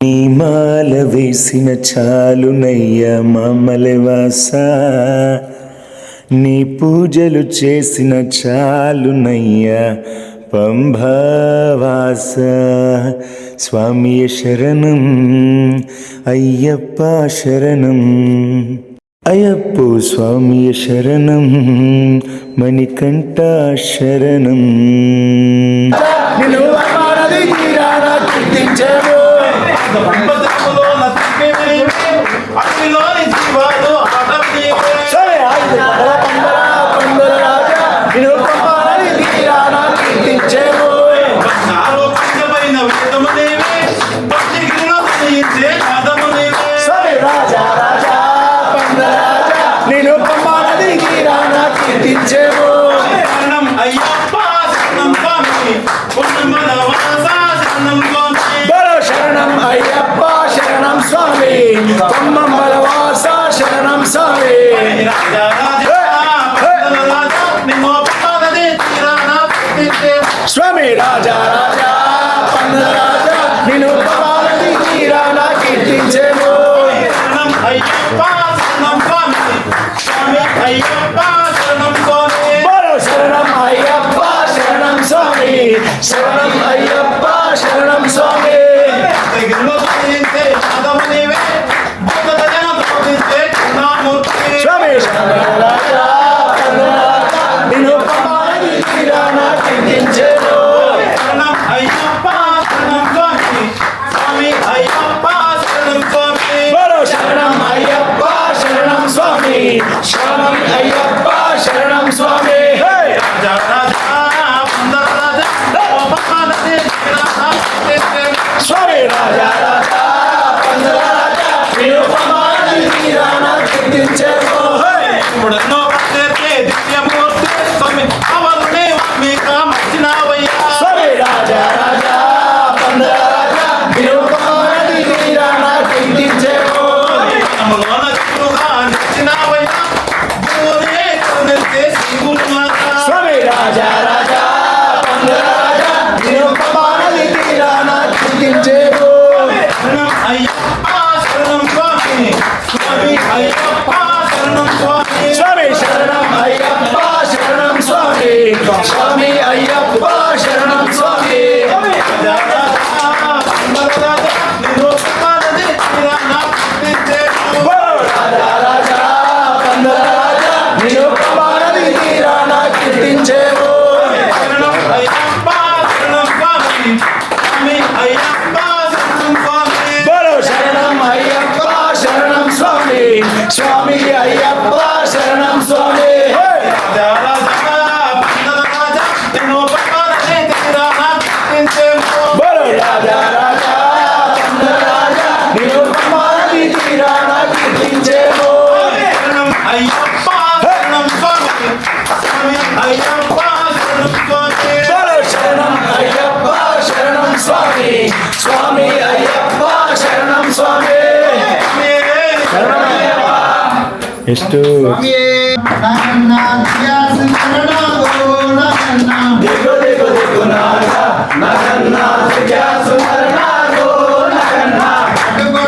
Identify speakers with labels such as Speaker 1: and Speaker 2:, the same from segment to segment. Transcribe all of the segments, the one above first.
Speaker 1: నీ మాల వేసిన చాలునయ్యా మామలవాస, నీ పూజలు చేసిన చాలునయ్యా పంభావాస. స్వామియ శరణం అయ్యప్ప శరణం, అయ్యప్పో స్వామియ శరణం మణికంఠ శరణం.
Speaker 2: నేను పంపానది తీరానా కీర్తించేవో. శరణం అయ్యప్ప శరణం స్వామి పొన్నమలవాస శరణం స్వామి. బలో శరణం అయ్యప్ప శరణం స్వామి పొన్నమలవాస శరణం స్వామి. రాజా రాజా నిన్ను పంపానది తీరానా కీర్తించేవో. స్వామి రాజా రాజా పందరాజా నిన్ను పంపానది తీరానా కీర్తించేవో. శరణం అయ్యప్ప శరణం స్వామి అయ్యప్ప శరణం స్వామి. బలో శరణం అయ్యప్ప శరణం స్వామి శరణం అయ్యప్ప శరణం స్వామి. స్వామి రాజా నిన్ను పంపానది తీరానా కీర్తించేవో. శరణం అయ్యప్ప శరణం స్వామి స్వామి అయ్యప్ప శరణం స్వామి. బలో శరణం అయ్యప్ప శరణం స్వామి శరణం అయ్యప్ప శరణం స్వామి. రాజా రాజా పందరాజా పంపానది తీరానా కీర్తించేవో. స్వామి రాజా రాజా పందరాజా నిన్ను పంపానది తీరానా కీర్తించేవో. ఇప్పుడెన్నో ప్రత్యేకే దివ్యమూర్తి స్వామి అవరునే వాల్మీక మర్చినావయ్యా. స్వామి రాజా రాజా పందరాజా నిన్ను పంపానది తీరానా కీర్తించేవో. మనములోన దిక్కుగా నిలిచినావయ్యా భూమినే కరుణించే శ్రీ గురునాథ. స్వామి రాజా రాజా పందరాజా నిన్ను పంపానది తీరానా కీర్తించేవో. శరణం అయ్యప్ప శరణం స్వామి స్వామి అయ్యప్ప శరణం స్వామి. స్వామి శరణం అయ్యప్ప శరణం స్వామి స్వామి అయ్యప్ప శరణం స్వామి. రాజా రాజా పందరాజా నిన్ను పంపానది తీరానా కీర్తించేవో. రాజా రాజా పందరాజా నిన్ను పంపానది తీరానా కీర్తించేవో. శరణం అయ్యప్ప శరణం స్వామి స్వామి అయ్యప్ప శరణం స్వామి. బలో శరణం అయ్యప్ప శరణం స్వామి స్వామి అయ్యప్ప శరణం స్వామి. రాజా రాజా పందరాజా నిన్ను పంపానది తీరానా కీర్తించేవో. బలో రాజా రాజా పందరాజా నిన్ను పంపానది తీరానా కీర్తించేవో. శరణం అయ్యప్ప శరణం స్వామి స్వామి అయ్యప్ప శరణం స్వామి. బలో శరణం అయ్యప్ప శరణం స్వామి స్వామి అయ్యప్ప శరణం స్వామి. శరణం అయ్యప్ప.
Speaker 1: ಎಷ್ಟು
Speaker 2: దిగు దిగు దిగు నాగా నగన్నాథ గ్యాసు నరనాగో నగన్నా. దిగు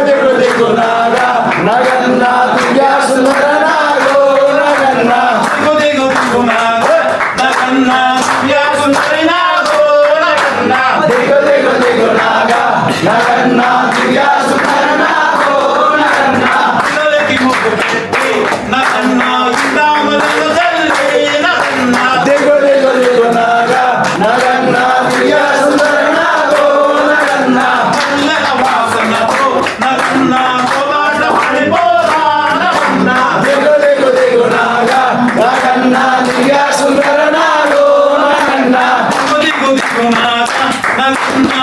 Speaker 2: దిగు దిగు నాగా నగన్నాథ గ్యాసు నరనాగో నగన్నా. దిగు దిగు దిగు నాగా నగన్నాథ గ్యాసు నరనాగో నగన్నా. దిగు దిగు దిగు నాగా నగన్నాథ గ్యాసు నరనాగో నగన్నా. పిల్లలకి ముగ్గు పెట్టి నగన్నా ఇందామలను తల్లి నగన్నా. దిగు దిగు దిగు నాగా నగన్నాథ గ్యాసు నరనాగో నగన్నా. పల్లెల వాసనతో నగన్నా కోలాట పడిపోరా నగన్నా. దిగు దిగు దిగు నాగా నగన్నాథ గ్యాసు నరనాగో నగన్నా. దిగు దిగు దిగు నాగా నగన్నా